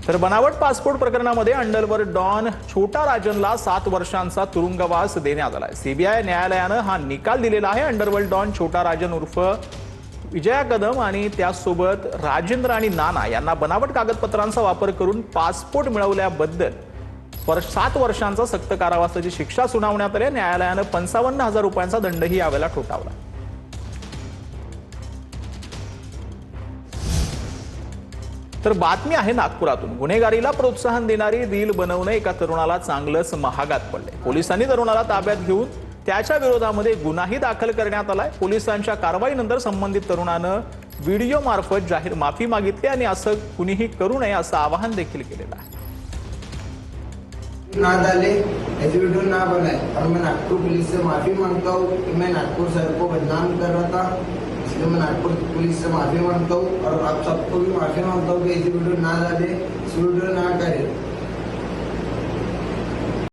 तर बनावट पासपोर्ट प्रकरणामध्ये अंडरवर्ल्ड डॉन छोटा राजनला 7 वर्षांचा तुरुंगवास देण्यात आलाय। सीबीआय न्यायालयानं हा निकाल दिलेला आहे। अंडरवर्ल्ड डॉन छोटा राजन उर्फ विजया कदम आणि त्यासोबत राजेंद्र आणि नाना यांना बनावट कागदपत्रांचा वापर करून पासपोर्ट मिळवल्याबद्दल 7 वर्षांचा सक्त कारावासाची शिक्षा सुनावण्यात आली। न्यायालयानं 55,000 रुपयांचा दंडही यावेळेला ठोठावला। तर बातमी आहे नागपुरातून। गुन्हेगारीला प्रोत्साहन देणारी रील बनवणे एका तरुणाला चांगलंच महागात पडले। पोलिसांनी तरुणाला ताब्यात घेऊन त्याच्या विरोधामध्ये गुन्हाही दाखल करण्यात आलाय। पोलिसांच्या कारवाईनंतर संबंधित तरुणानं व्हिडिओ मार्फत जाहीर माफी मागितली आणि असं कुणीही करू नये असं आवाहन देखील केलेलं आहे। ना डाले, ऐसे वीडियो ना बनाए और मैं नागपुर पुलिस से माफी मांगता हूँ कि मैं नागपुर शहर को बदनाम कर रहा था। इसलिए मैं नागपुर पुलिस से माफी मांगता हूँ और आप सबको भी माफी मांगता हूँ कि ऐसे वीडियो ना डाले, इस वीडियो ना करें।